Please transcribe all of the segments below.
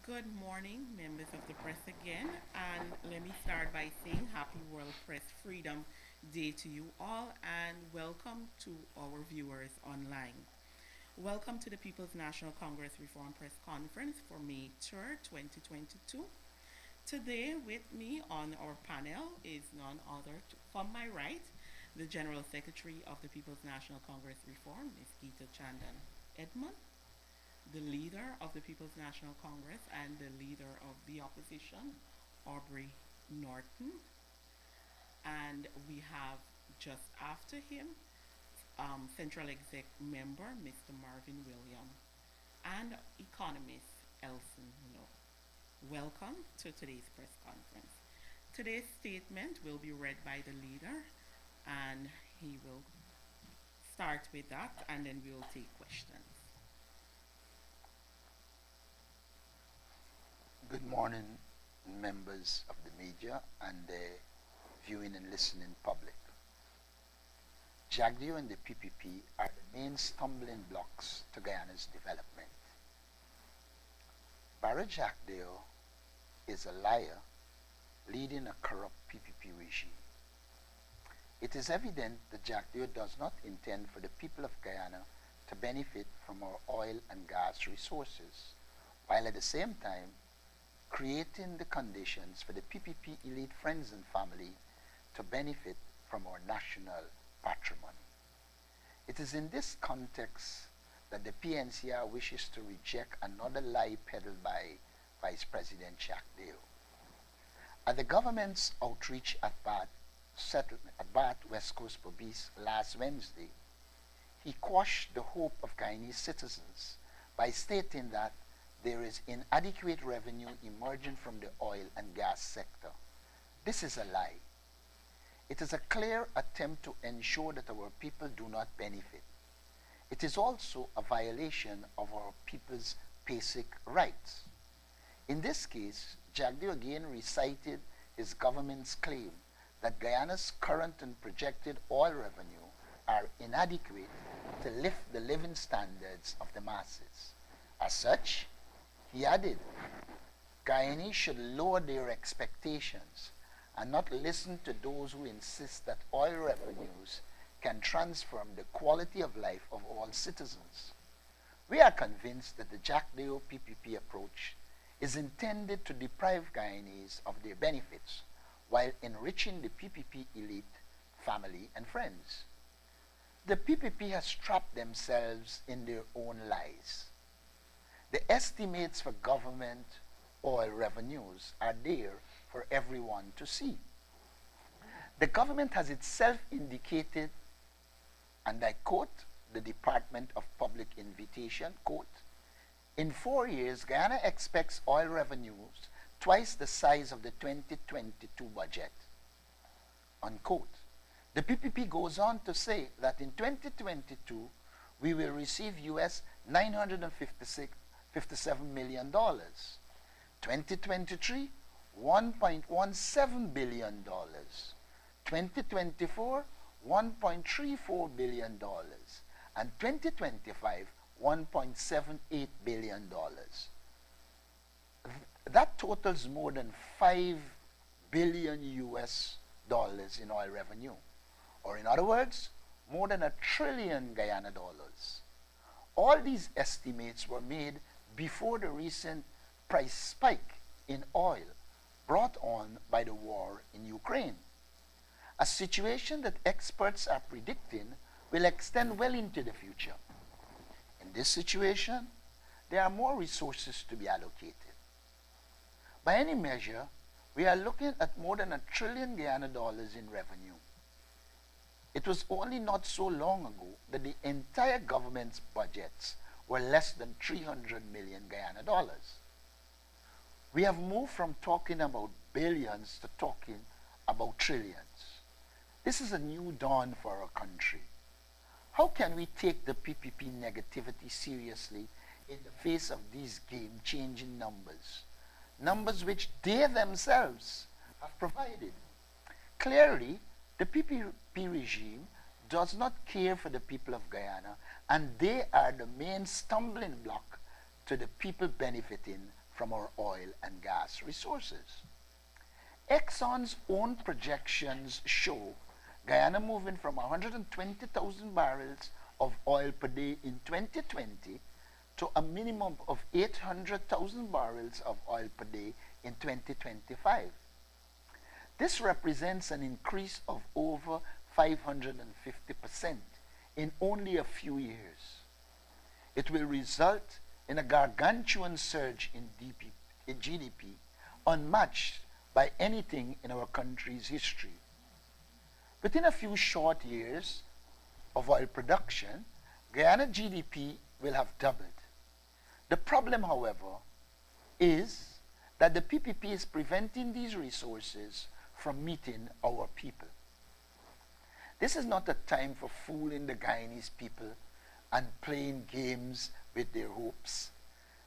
Good morning, members of the press again, and let me start by saying Happy World Press Freedom Day to you all, and welcome to our viewers online. Welcome to the People's National Congress Reform Press Conference for May 3rd, 2022. Today, with me on our panel is none other from my right, the General Secretary of the People's National Congress Reform, Ms. Geeta Chandan Edmond, the leader of the People's National Congress and the leader of the opposition, Aubrey Norton. And we have just after him, Central Exec member, Mr. Marvin William, and economist, Elson No. Welcome to today's press conference. Today's statement will be read by the leader, and he will start with that, and then we will take questions. Good morning, members of the media and the viewing and listening public. Jagdeo and the PPP are the main stumbling blocks to Guyana's development. Barra Jagdeo is a liar leading a corrupt PPP regime. It is evident that Jagdeo does not intend for the people of Guyana to benefit from our oil and gas resources, while at the same time creating the conditions for the PPP elite friends and family to benefit from our national patrimony. It is in this context that the Pncr wishes to reject another lie peddled by Vice President Jagdeo. At the government's outreach at Bath West Coast Police last Wednesday, he quashed the hope of Guyanese citizens by stating that there is inadequate revenue emerging from the oil and gas sector. This is a lie. It is a clear attempt to ensure that our people do not benefit. It is also a violation of our people's basic rights. In this case, Jagdeo again recited his government's claim that Guyana's current and projected oil revenue are inadequate to lift the living standards of the masses. As such, he added, Guyanese should lower their expectations and not listen to those who insist that oil revenues can transform the quality of life of all citizens. We are convinced that the Jagdeo PPP approach is intended to deprive Guyanese of their benefits while enriching the PPP elite, family, and friends. The PPP has trapped themselves in their own lies. The estimates for government oil revenues are there for everyone to see. The government has itself indicated, and I quote the Department of Public Invitation, quote, in 4 years, Guyana expects oil revenues twice the size of the 2022 budget, unquote. The PPP goes on to say that in 2022, we will receive US $957 million. 2023, $1.17 billion. 2024, $1.34 billion. And 2025, $1.78 billion. That totals more than 5 billion US dollars in oil revenue. Or in other words, more than $1 trillion Guyana dollars. All these estimates were made before the recent price spike in oil brought on by the war in Ukraine, a situation that experts are predicting will extend well into the future. In this situation, there are more resources to be allocated. By any measure, we are looking at more than $1 trillion Guyana dollars in revenue. It was only not so long ago that the entire government's budgets were less than 300 million Guyana dollars. We have moved from talking about billions to talking about trillions. This is a new dawn for our country. How can we take the PPP negativity seriously in the face of these game-changing numbers? Numbers which they themselves have provided. Clearly, the PPP regime does not care for the people of Guyana, and they are the main stumbling block to the people benefiting from our oil and gas resources. Exxon's own projections show Guyana moving from 120,000 barrels of oil per day in 2020 to a minimum of 800,000 barrels of oil per day in 2025. This represents an increase of over 550% in only a few years. It will result in a gargantuan surge in GDP unmatched by anything in our country's history. Within a few short years of oil production, Guyana GDP will have doubled. The problem, however, is that the PPP is preventing these resources from meeting our people. This is not a time for fooling the Guyanese people and playing games with their hopes.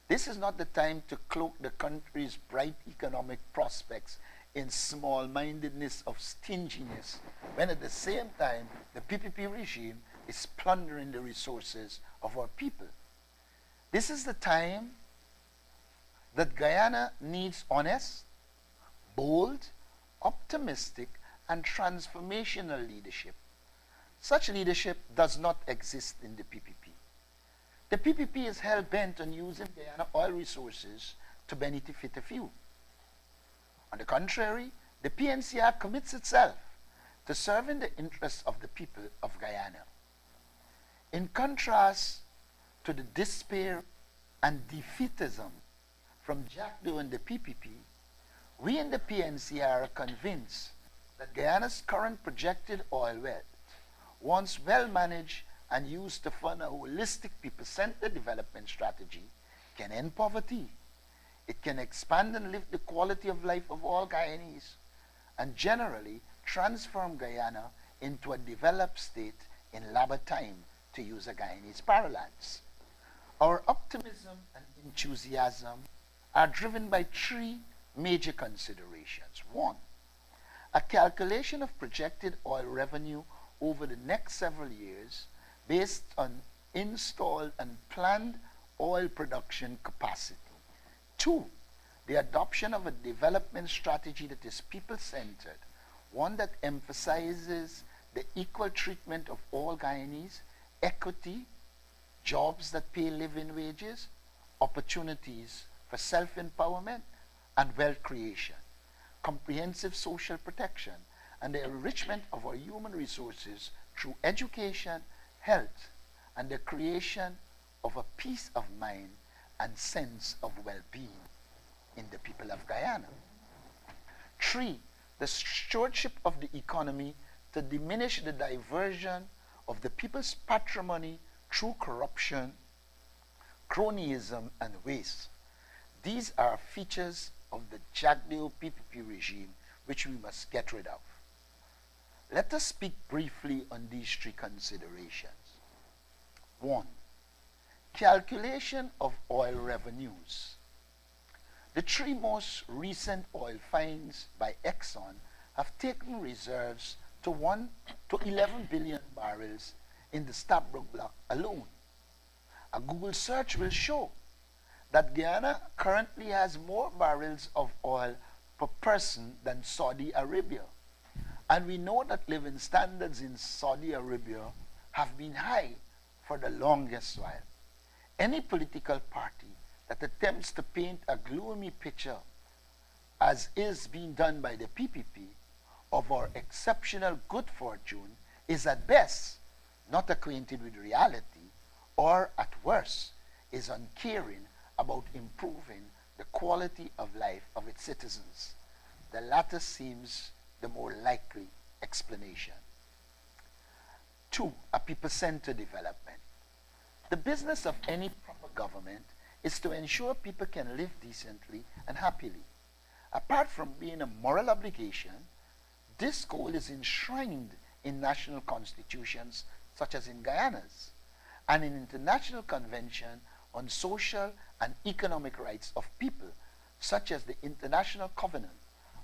This is not the time to cloak the country's bright economic prospects in small-mindedness of stinginess, when at the same time the PPP regime is plundering the resources of our people. This is the time that Guyana needs honest, bold, optimistic, and transformational leadership. Such leadership does not exist in the PPP. The PPP is hell-bent on using Guyana oil resources to benefit a few. On the contrary, the Pncr commits itself to serving the interests of the people of Guyana. In contrast to the despair and defeatism from Jack Doe and the PPP, we in the Pncr are convinced that Guyana's current projected oil wealth, once well managed and used to fund a holistic people-centered development strategy, can end poverty. It can expand and lift the quality of life of all Guyanese, and generally transform Guyana into a developed state in labour time, to use a Guyanese parlance. Our optimism and enthusiasm are driven by three major considerations. One, a calculation of projected oil revenue over the next several years based on installed and planned oil production capacity. Two, the adoption of a development strategy that is people-centered, one that emphasizes the equal treatment of all Guyanese, equity, jobs that pay living wages, opportunities for self-empowerment and wealth creation, comprehensive social protection, and the enrichment of our human resources through education, health, and the creation of a peace of mind and sense of well-being in the people of Guyana. Three, the stewardship of the economy to diminish the diversion of the people's patrimony through corruption, cronyism, and waste. These are features of the Jagdeo PPP regime which we must get rid of. Let us speak briefly on these three considerations. One, calculation of oil revenues. The three most recent oil finds by Exxon have taken reserves to 11 billion barrels in the Stabroek Block alone. A Google search will show that Guyana currently has more barrels of oil per person than Saudi Arabia. And we know that living standards in Saudi Arabia have been high for the longest while. Any political party that attempts to paint a gloomy picture, as is being done by the PPP, of our exceptional good fortune is at best not acquainted with reality, or at worst is uncaring about improving the quality of life of its citizens. The latter seems the more likely explanation. Two, a people-centered development. The business of any proper government is to ensure people can live decently and happily. Apart from being a moral obligation, this goal is enshrined in national constitutions such as in Guyana's, and in International Convention on Social and Economic Rights of People, such as the International Covenant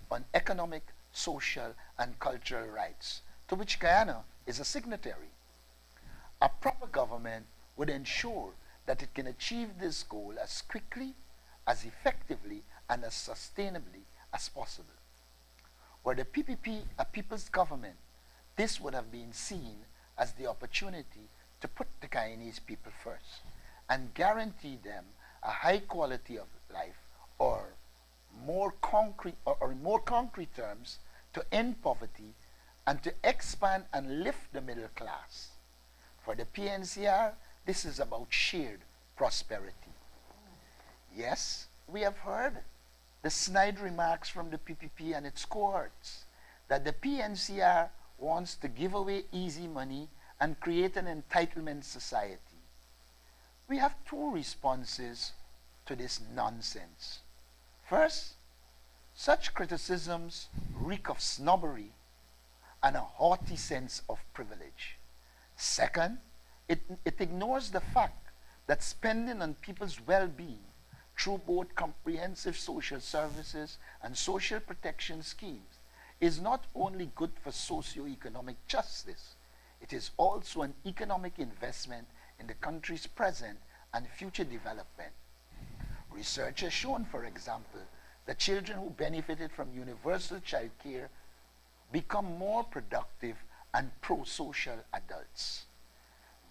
on Economic, Social, and Cultural Rights, to which Guyana is a signatory. A proper government would ensure that it can achieve this goal as quickly, as effectively and as sustainably as possible. Were the PPP a people's government, this would have been seen as the opportunity to put the Guyanese people first and guarantee them a high quality of life, or in more concrete terms, to end poverty and to expand and lift the middle class. For the PNCR, this is about shared prosperity. Yes, we have heard the snide remarks from the PPP and its cohorts that the PNCR wants to give away easy money and create an entitlement society. We have two responses to this nonsense. First, such criticisms reek of snobbery and a haughty sense of privilege. Second, it ignores the fact that spending on people's well-being through both comprehensive social services and social protection schemes is not only good for socio-economic justice, it is also an economic investment in the country's present and future development. Research has shown, for example, that children who benefited from universal child care become more productive and pro-social adults.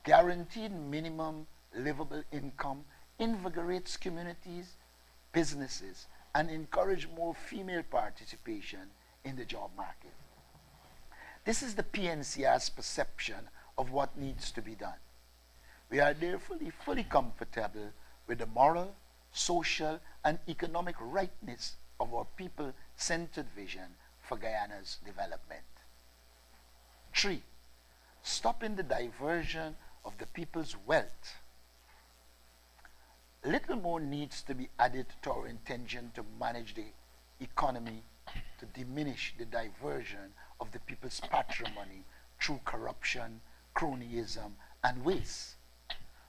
Guaranteed minimum livable income invigorates communities, businesses, and encourage more female participation in the job market. This is the PNCR's perception of what needs to be done. We are therefore fully comfortable with the moral, social, and economic rightness of our people-centered vision for Guyana's development. 3. Stopping the diversion of the people's wealth. Little more needs to be added to our intention to manage the economy to diminish the diversion of the people's patrimony through corruption, cronyism, and waste.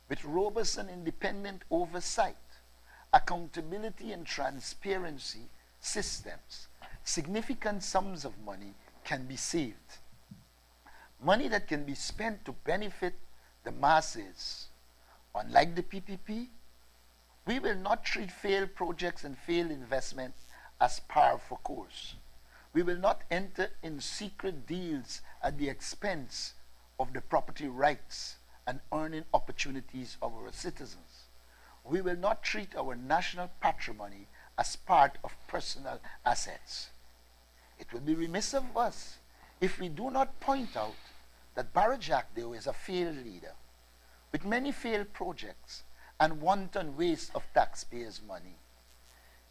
With robust and independent oversight, accountability and transparency systems, significant sums of money can be saved. Money that can be spent to benefit the masses. Unlike the PPP, we will not treat failed projects and failed investment as par for course. We will not enter in secret deals at the expense of the property rights and earning opportunities of our citizens. We will not treat our national patrimony as part of personal assets. It will be remiss of us if we do not point out that Barra Jackdaw is a failed leader with many failed projects and wanton waste of taxpayers' money.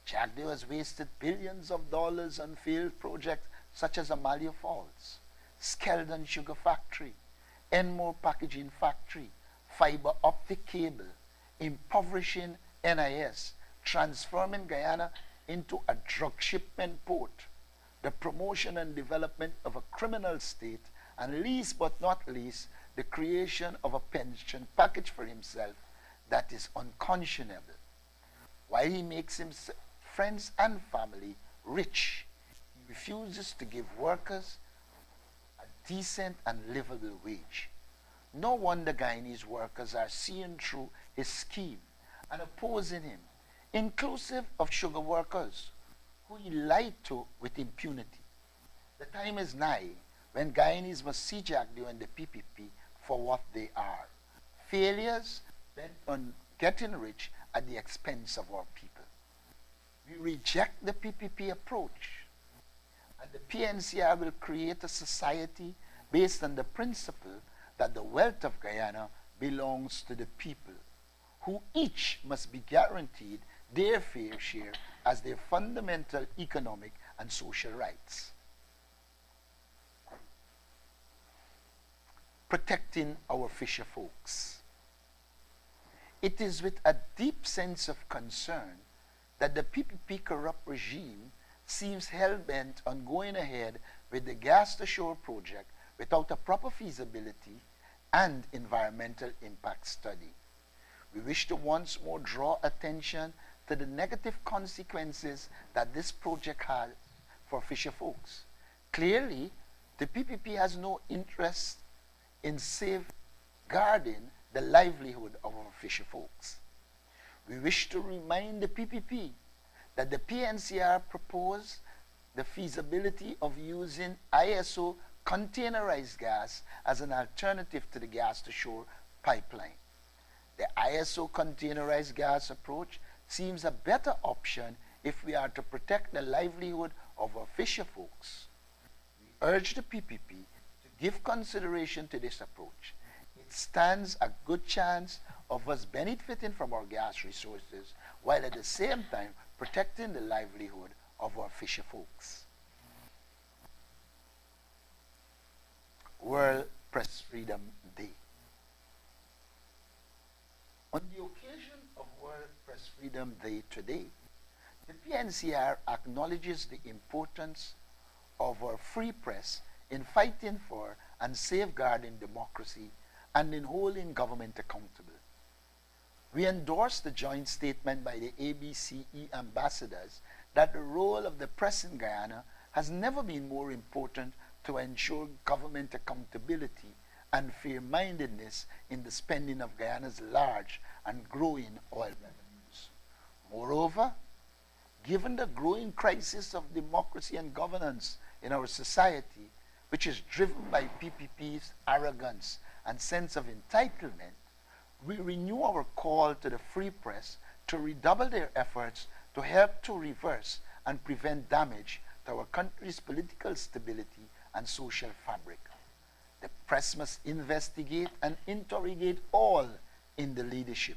Jackdaw has wasted billions of dollars on failed projects such as Amalia Falls, Skeldon Sugar Factory, Enmore Packaging Factory, fiber optic cable, impoverishing NIS, transforming Guyana into a drug shipment port, the promotion and development of a criminal state, and least but not least, the creation of a pension package for himself that is unconscionable. While he makes his friends and family rich, he refuses to give workers a decent and livable wage. No wonder Guyanese workers are seeing through his scheme and opposing him, inclusive of sugar workers, who he lied to with impunity. The time is nigh when Guyanese must see Jackdaw and the PPP for what they are: failures bent on getting rich at the expense of our people. We reject the PPP approach, and the PNCR will create a society based on the principle that the wealth of Guyana belongs to the people, who each must be guaranteed their fair share as their fundamental economic and social rights. Protecting our fisher folks. It is with a deep sense of concern that the PPP corrupt regime seems hell-bent on going ahead with the gas to shore project without a proper feasibility and environmental impact study. We wish to once more draw attention to the negative consequences that this project has for fisher folks. Clearly, the PPP has no interest in safeguarding the livelihood of our fisher folks. We wish to remind the PPP that the PNCR proposed the feasibility of using ISO containerized gas as an alternative to the gas to shore pipeline. The ISO containerized gas approach seems a better option if we are to protect the livelihood of our fisher folks. We urge the PPP to give consideration to this approach. It stands a good chance of us benefiting from our gas resources while at the same time protecting the livelihood of our fisher folks. World Press Freedom Day. On the occasion of World Press Freedom Day today, the PNCR acknowledges the importance of our free press in fighting for and safeguarding democracy and in holding government accountable. We endorse the joint statement by the ABCE ambassadors that the role of the press in Guyana has never been more important to ensure government accountability and fair-mindedness in the spending of Guyana's large and growing oil revenues. Moreover, given the growing crisis of democracy and governance in our society, which is driven by PPP's arrogance and sense of entitlement, we renew our call to the free press to redouble their efforts to help to reverse and prevent damage to our country's political stability and social fabric. The press must investigate and interrogate all in the leadership.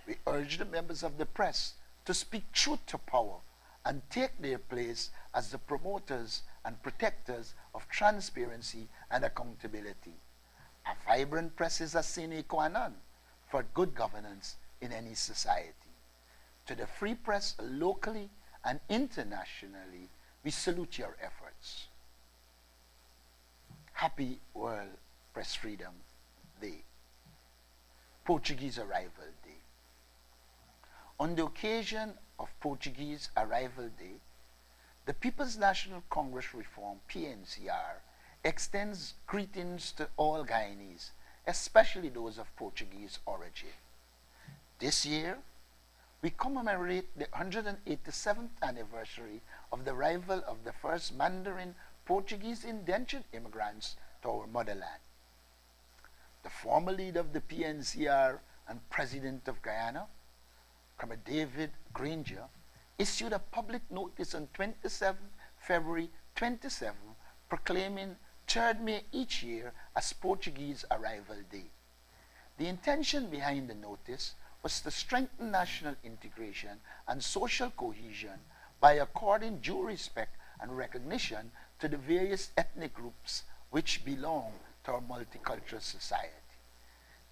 We urge the members of the press to speak truth to power and take their place as the promoters and protectors of transparency and accountability. A vibrant press is a sine qua non for good governance in any society. To the free press locally and internationally, we salute your efforts. Happy World Press Freedom Day. Portuguese Arrival Day. On the occasion of Portuguese Arrival Day, the People's National Congress Reform, PNCR, extends greetings to all Guyanese, especially those of Portuguese origin. This year, we commemorate the 187th anniversary of the arrival of the first Mandarin Portuguese indentured immigrants to our motherland. The former leader of the PNCR and President of Guyana, Colonel David Granger, issued a public notice on 27 February 27 proclaiming 3rd May each year as Portuguese Arrival Day. The intention behind the notice was to strengthen national integration and social cohesion by according due respect and recognition to the various ethnic groups which belong to our multicultural society.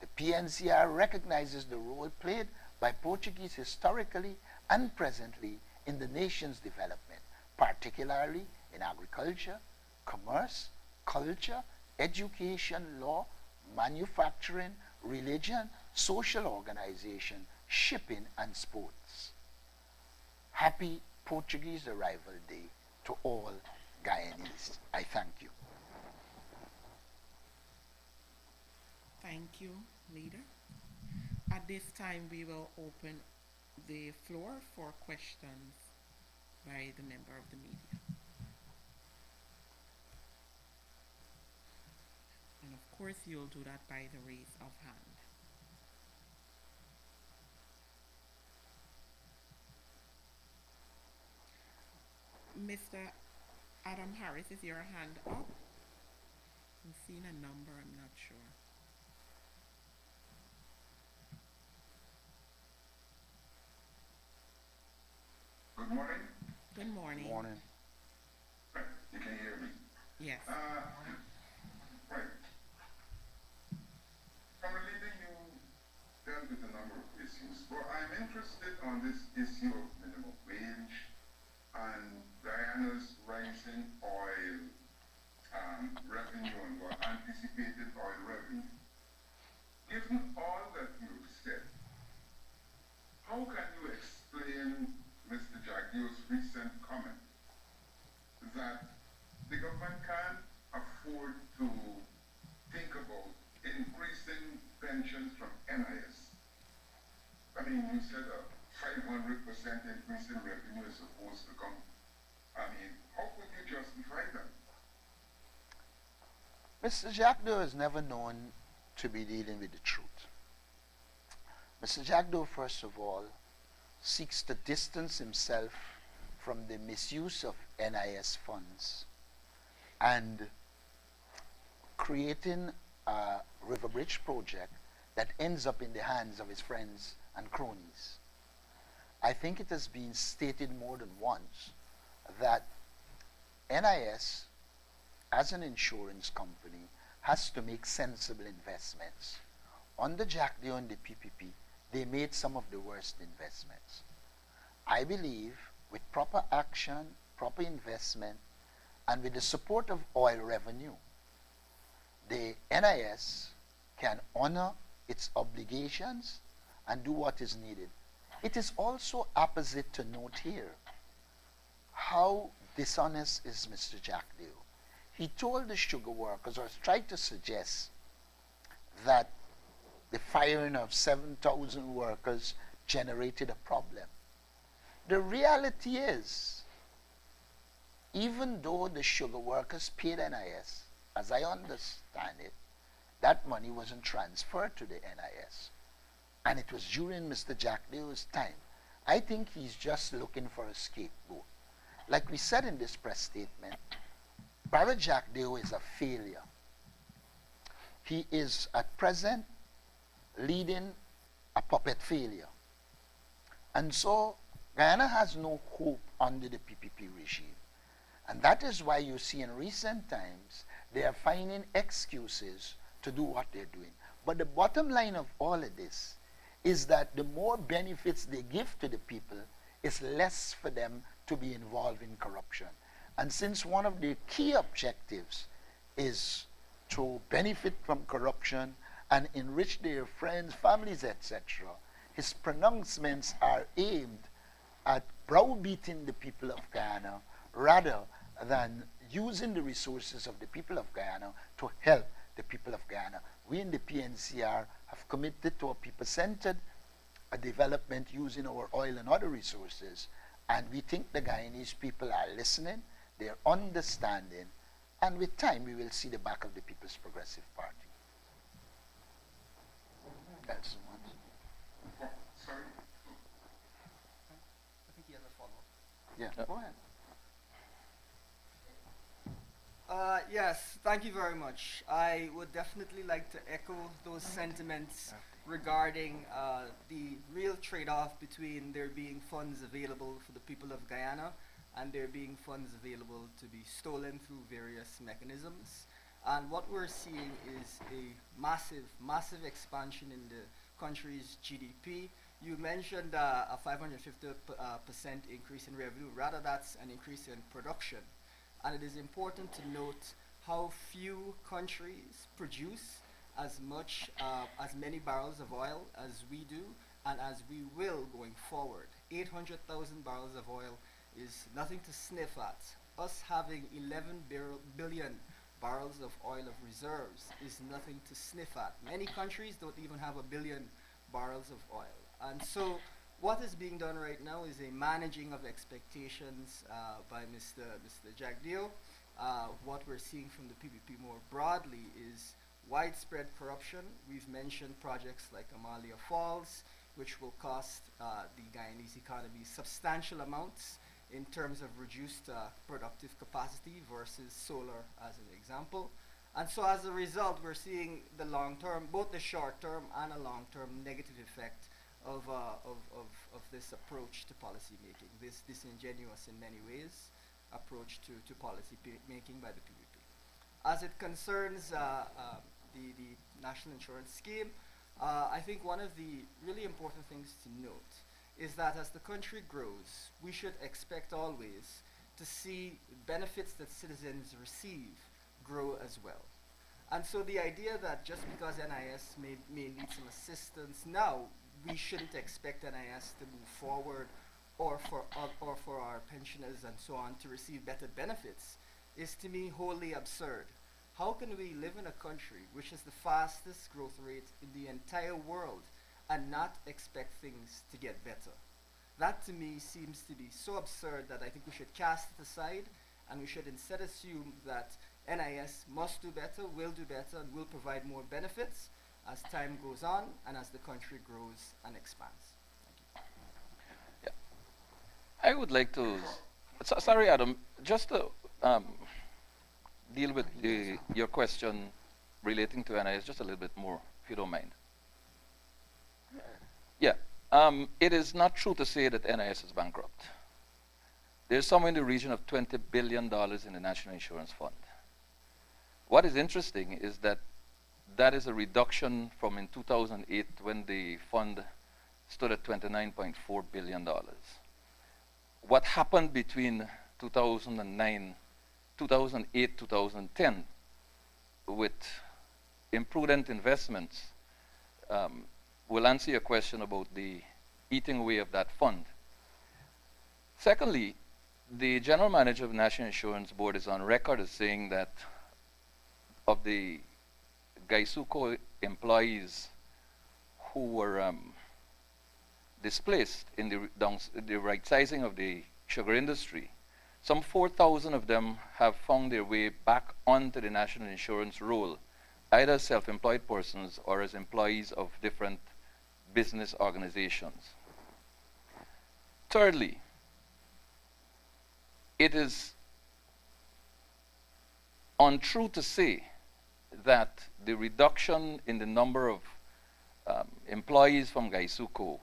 The PNCR recognizes the role played by Portuguese historically and presently in the nation's development, particularly in agriculture, commerce, culture, education, law, manufacturing, religion, social organization, shipping, and sports. Happy Portuguese Arrival Day to all Guyanese. I thank you. Thank you, Leader. At this time, we will open the floor for questions by the member of the media. And of course, you'll do that by the raise of hand. Mr. Adam Harris, is your hand up? I'm seeing a number, I'm not sure. Good morning. Good morning. Morning. Right, you can hear me. Yes. Right. From a leader, you dealt with a number of issues, but I'm interested on this issue of minimum wage and Guyana's rising oil revenue and what anticipated oil revenue. Given all that you've said, how can you explain Mr. Jagdio's recent comment that the government can't afford to think about increasing pensions from NIS? I mean, you said a 500% increase in revenue is supposed to come. I mean, how could you justify that? Mr. Jacques is never known to be dealing with the truth. Mr. Jacques, first of all, seeks to distance himself from the misuse of NIS funds and creating a river bridge project that ends up in the hands of his friends and cronies. I think it has been stated more than once that NIS, as an insurance company, has to make sensible investments. Under Jack Leo and the PPP, they made some of the worst investments. I believe with proper action, proper investment, and with the support of oil revenue, the NIS can honor its obligations and do what is needed. It is also opposite to note here how dishonest is Mr. Jack Leo. He told the sugar workers, or tried to suggest, that the firing of 7,000 workers generated a problem. The reality is, even though the sugar workers paid NIS, as I understand it, that money wasn't transferred to the NIS. And it was during Mr. Jack Leo's time. I think he's just looking for a scapegoat. Like we said in this press statement, Barra Jack Leo is a failure. He is at present leading a puppet failure. And so Guyana has no hope under the PPP regime. And that is why you see in recent times they are finding excuses to do what they're doing. But the bottom line of all of this is that the more benefits they give to the people, it's less for them to be involved in corruption. And since one of the key objectives is to benefit from corruption and enrich their friends, families, etc., his pronouncements are aimed at browbeating the people of Guyana rather than using the resources of the people of Guyana to help the people of Guyana. We in the PNCR have committed to a people-centered development using our oil and other resources, and we think the Guyanese people are listening, they're understanding, and with time we will see the back of the People's Progressive Party. That's what. Oh, sorry. I think he has a follow-up. Yeah, go ahead. Yes, thank you very much. I would definitely like to echo those sentiments regarding the real trade-off between there being funds available for the people of Guyana and there being funds available to be stolen through various mechanisms. And what we're seeing is a massive, massive expansion in the country's GDP. You mentioned a 550% increase in revenue. Rather, that's an increase in production. And it is important to note how few countries produce as many barrels of oil as we do and as we will going forward. 800,000 barrels of oil is nothing to sniff at. Us having 11 billion barrels of oil of reserves is nothing to sniff at. Many countries don't even have 1 billion barrels of oil. And so what is being done right now is a managing of expectations by Mr. Jack Leo. What we're seeing from the PPP more broadly is widespread corruption. We've mentioned projects like Amalia Falls, which will cost the Guyanese economy substantial amounts in terms of reduced productive capacity versus solar as an example. And so as a result, we're seeing the long-term, both the short-term and a long-term negative effect of this approach to policy making, this disingenuous in many ways approach to policy making by the PPP. As it concerns the national insurance scheme, I think one of the really important things to note is that as the country grows, we should expect always to see benefits that citizens receive grow as well. And so the idea that just because NIS may need some assistance now, we shouldn't expect NIS to move forward or for our pensioners and so on to receive better benefits is to me wholly absurd. How can we live in a country which has the fastest growth rate in the entire world and not expect things to get better? That to me seems to be so absurd that I think we should cast it aside and we should instead assume that NIS must do better, will do better, and will provide more benefits as time goes on and as the country grows and expands. Thank you. Yeah. I would like to, sorry Adam, just to deal with your question relating to NIS just a little bit more, if you don't mind. Yeah, it is not true to say that NIS is bankrupt. There's somewhere in the region of $20 billion in the National Insurance Fund. What is interesting is that that is a reduction from in 2008 when the fund stood at $29.4 billion. What happened between 2008, 2010 with imprudent investments will answer your question about the eating away of that fund. Secondly, the general manager of the National Insurance Board is on record as saying that of the Gaisuco employees who were displaced in the right sizing of the sugar industry, some 4,000 of them have found their way back onto the national insurance roll, either as self-employed persons or as employees of different business organizations. Thirdly, it is untrue to say that the reduction in the number of employees from Gaisuco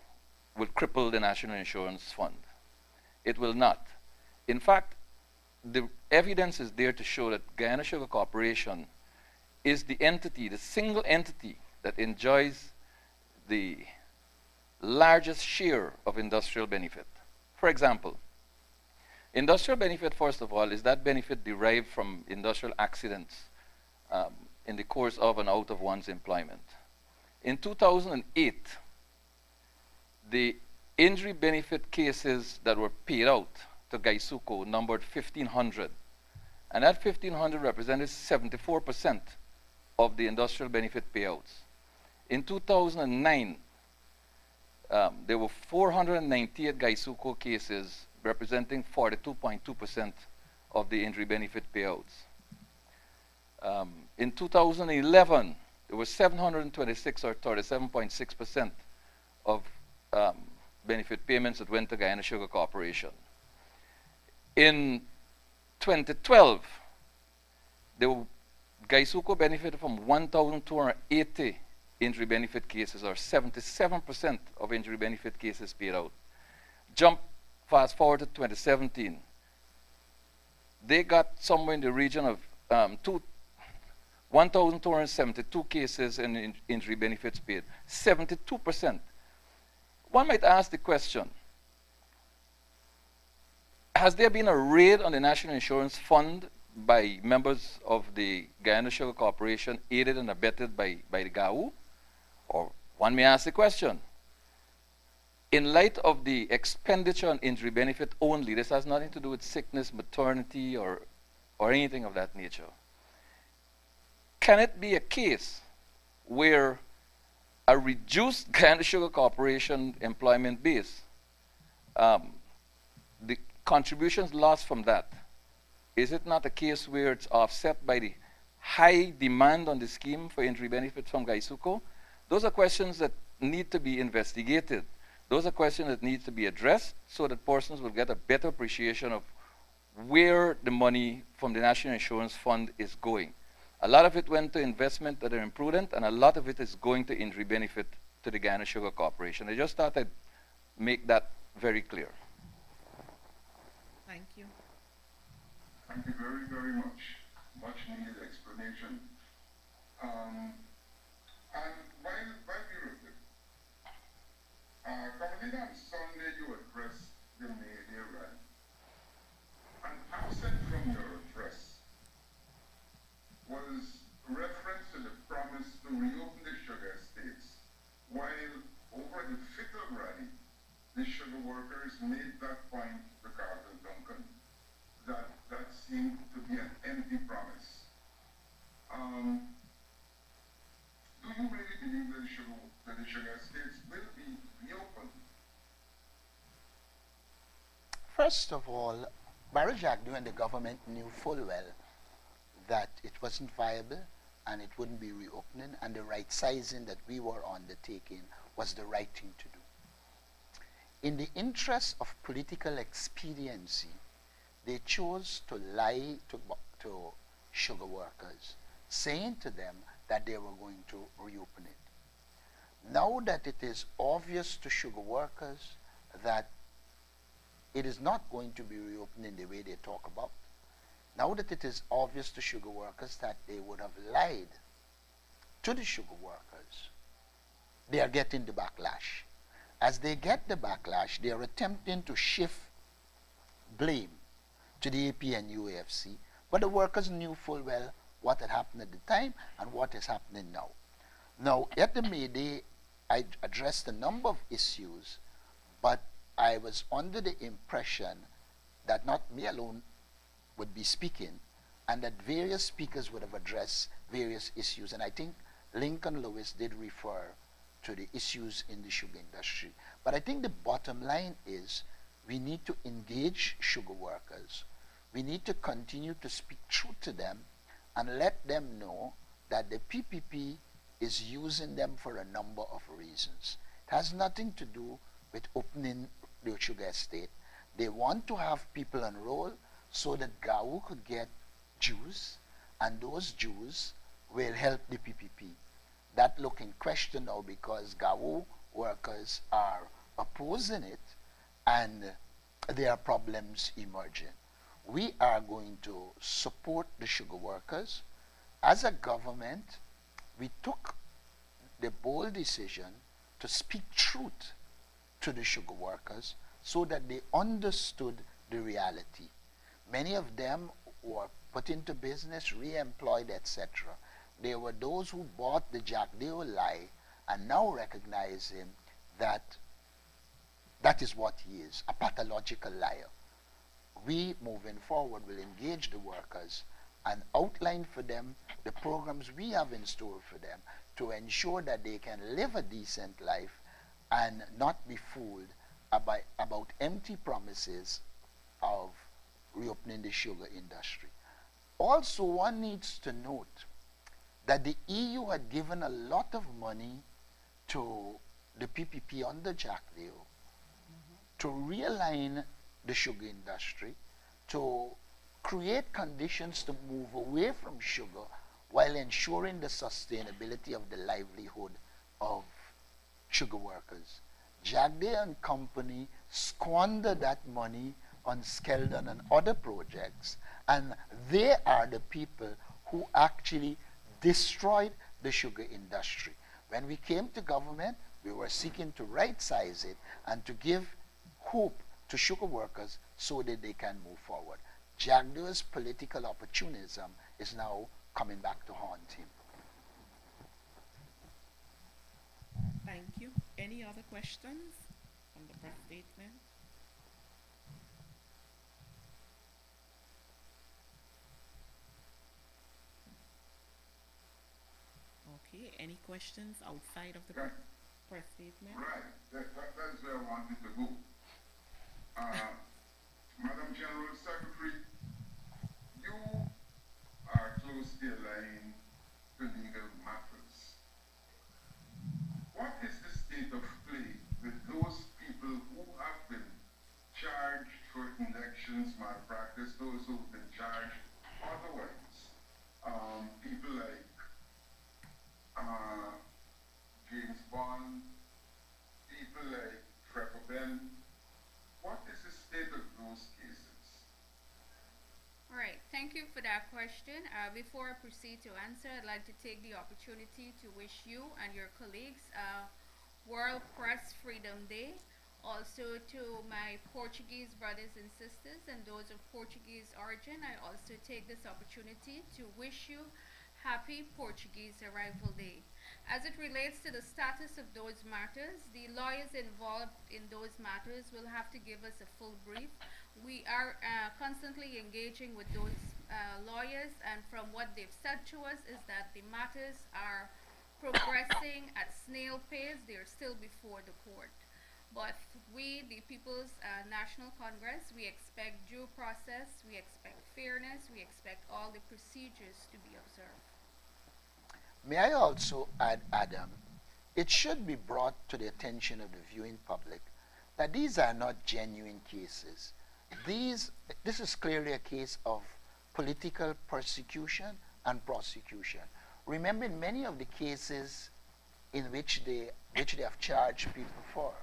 will cripple the National Insurance Fund. It will not. In fact, the evidence is there to show that Guyana Sugar Corporation is the entity, the single entity that enjoys the largest share of industrial benefit. For example, industrial benefit, first of all, is that benefit derived from industrial accidents in the course of and out of one's employment. In 2008, the injury benefit cases that were paid out to Gaisuco numbered 1,500. And that 1,500 represented 74% of the industrial benefit payouts. In 2009, there were 498 Gaisuco cases representing 42.2% of the injury benefit payouts. In 2011, there were 726 or 37.6% of benefit payments that went to Guyana Sugar Corporation. In 2012, Gaisuco benefited from 1,280 injury benefit cases, or 77% of injury benefit cases paid out. Fast forward to 2017, they got somewhere in the region of 1,272 cases in injury benefits paid, 72%. One might ask the question, has there been a raid on the National Insurance Fund by members of the Guyana Sugar Corporation, aided and abetted by the GAU? Or one may ask the question, in light of the expenditure on injury benefit only, this has nothing to do with sickness, maternity, or anything of that nature. Can it be a case where a reduced Guyana Sugar Corporation employment base, the contributions lost from that, is it not a case where it's offset by the high demand on the scheme for injury benefits from Gaisuco? Those are questions that need to be investigated. Those are questions that need to be addressed so that persons will get a better appreciation of where the money from the National Insurance Fund is going. A lot of it went to investment that are imprudent, and a lot of it is going to injury benefit to the Guyana Sugar Corporation. I just thought I'd make that very clear. Thank you. Thank you very, very much. Much needed explanation. And while we were coming on Sunday, you addressed the media, right? And absent from your address was reference to the promise to reopen the sugar estates, while over the Fickle rally, the sugar workers made that point to Carter Duncan, that seemed to be an empty promise. Do you really believe that the sugar estates will be reopened? First of all, Barry Jagdeau and the government knew full well that it wasn't viable and it wouldn't be reopening, and the right sizing that we were undertaking was the right thing to do. In the interest of political expediency, they chose to lie to sugar workers, saying to them that they were going to reopen it. Now that it is obvious to sugar workers that it is not going to be reopened in the way they talk about, now that it is obvious to sugar workers that they would have lied to the sugar workers, they are getting the backlash. As they get the backlash, they are attempting to shift blame to the AP and UAFC, but the workers knew full well what had happened at the time and what is happening now. Now, at the May Day, I addressed a number of issues, but I was under the impression that not me alone would be speaking, and that various speakers would have addressed various issues. And I think Lincoln Lewis did refer to the issues in the sugar industry. But I think the bottom line is we need to engage sugar workers. We need to continue to speak truth to them and let them know that the PPP is using them for a number of reasons. It has nothing to do with opening the sugar estate. They want to have people enroll so that GAU could get Jews, and those Jews will help the PPP. That look in question now because GAU workers are opposing it and there are problems emerging. We are going to support the sugar workers. As a government, we took the bold decision to speak truth to the sugar workers so that they understood the reality. Many of them were put into business, re-employed, etc. There were those who bought the Jagdeo lie and now recognize him that that is what he is, a pathological liar. We, moving forward, will engage the workers and outline for them the programs we have in store for them to ensure that they can live a decent life and not be fooled about empty promises of reopening the sugar industry. Also, one needs to note that the EU had given a lot of money to the PPP under Jagdeo to realign the sugar industry, to create conditions to move away from sugar while ensuring the sustainability of the livelihood of sugar workers. Jagdeo and company squandered that money on Skeldon and other projects, and they are the people who actually destroyed the sugar industry. When we came to government, we were seeking to right-size it and to give hope to sugar workers so that they can move forward. Jagdeo's political opportunism is now coming back to haunt him. Thank you. Any other questions on the press statement? Okay, any questions outside of the press statement? Right, that's where I wanted to go. Madam General Secretary, you are closely aligned to legal matters. What is the state of play with those people who have been charged for elections malpractice, those who have been charged otherwise? People like James Bond, people like Trevor Ben. What is the state of those cases? All right, thank you for that question. Before I proceed to answer, I'd like to take the opportunity to wish you and your colleagues World Press Freedom Day. Also to my Portuguese brothers and sisters and those of Portuguese origin, I also take this opportunity to wish you Happy Portuguese Arrival Day. As it relates to the status of those matters, the lawyers involved in those matters will have to give us a full brief. We are constantly engaging with those lawyers, and from what they've said to us is that the matters are progressing at snail pace. They're still before the court. But we, the People's National Congress, we expect due process, we expect fairness, we expect all the procedures to be observed. May I also add, Adam, it should be brought to the attention of the viewing public that these are not genuine cases. This is clearly a case of political persecution and prosecution. Remember, in many of the cases in which they have charged people for,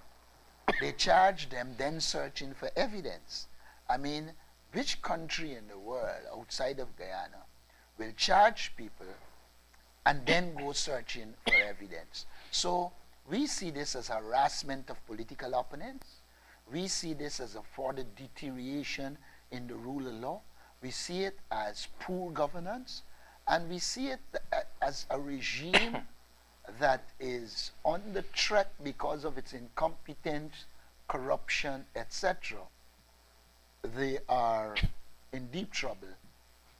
they charge them then searching for evidence. I mean, which country in the world outside of Guyana will charge people and then go searching for evidence? So we see this as harassment of political opponents. We see this as a further deterioration in the rule of law. We see it as poor governance, and we see it as a regime that is on the track because of its incompetence, corruption, etc. They are in deep trouble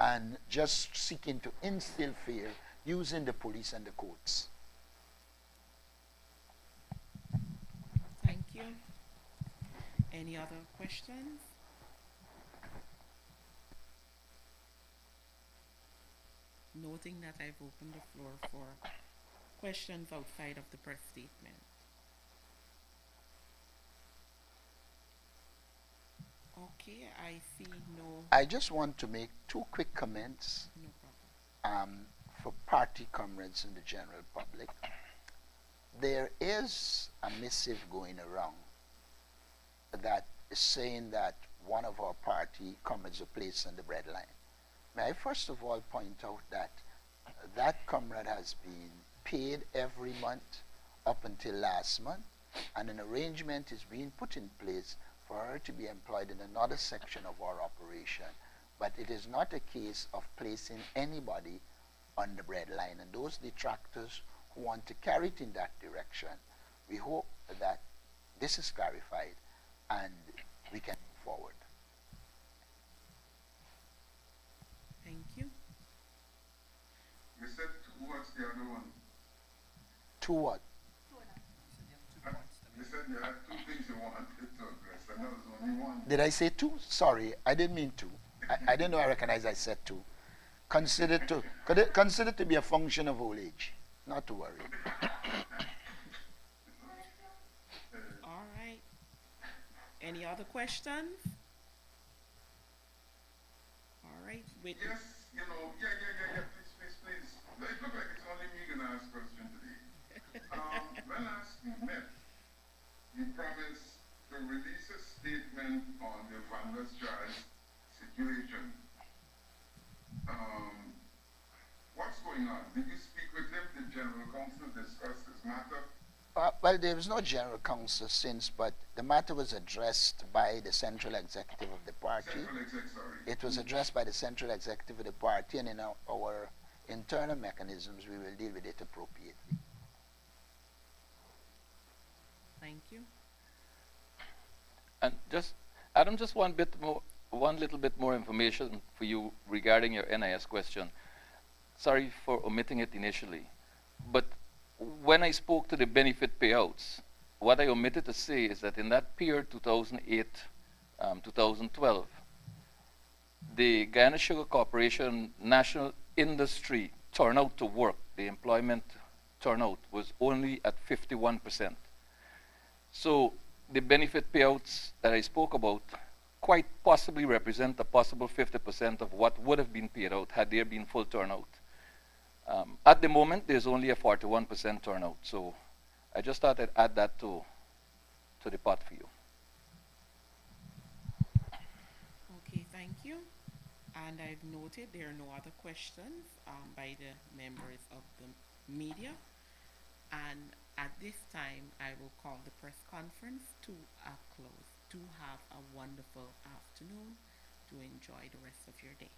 and just seeking to instill fear using the police and the courts. Thank you. Any other questions? Noting that I've opened the floor for questions outside of the press statement. Okay, I see no, I just want to make two quick comments no problem. for party comrades and the general public. There is a missive going around that is saying that one of our party comrades are placed on the breadline. May I first of all point out that that comrade has been paid every month up until last month, and an arrangement is being put in place for her to be employed in another section of our operation. But it is not a case of placing anybody on the breadline, and those detractors who want to carry it in that direction, we hope that this is clarified and we can move forward. Thank you. You said two, what's the other one? To what? You said you had two things you wanted to address, and there was only one. Did I say two? Sorry, I didn't mean to. I didn't know I recognized I said two. Consider to be a function of old age. Not to worry. All right. Any other questions? All right. With Yes, yeah, please. It look like it's only me gonna ask question today. When last we met, you promised to release a statement on the Vandas Charles situation. What's going on? Did you speak with him? Did General Counsel discuss this matter? Well, there was no general counsel since, but the matter was addressed by the central executive of the party. Central exec, sorry. It was addressed by the central executive of the party, and in our internal mechanisms, we will deal with it appropriately. thank you. And just, Adam, just one little bit more information for you regarding your NIS question. Sorry for omitting it initially, but when I spoke to the benefit payouts, what I omitted to say is that in that period, 2008, 2012, the Guyana Sugar Corporation national industry turnout to work, the employment turnout, was only at 51%. So the benefit payouts that I spoke about quite possibly represent a possible 50% of what would have been paid out had there been full turnout. At the moment, there's only a 41% turnout, so I just thought I'd add that to the pot for you. Okay, thank you. And I've noted there are no other questions by the members of the media. And at this time, I will call the press conference to a close. Do have a wonderful afternoon. Do enjoy the rest of your day.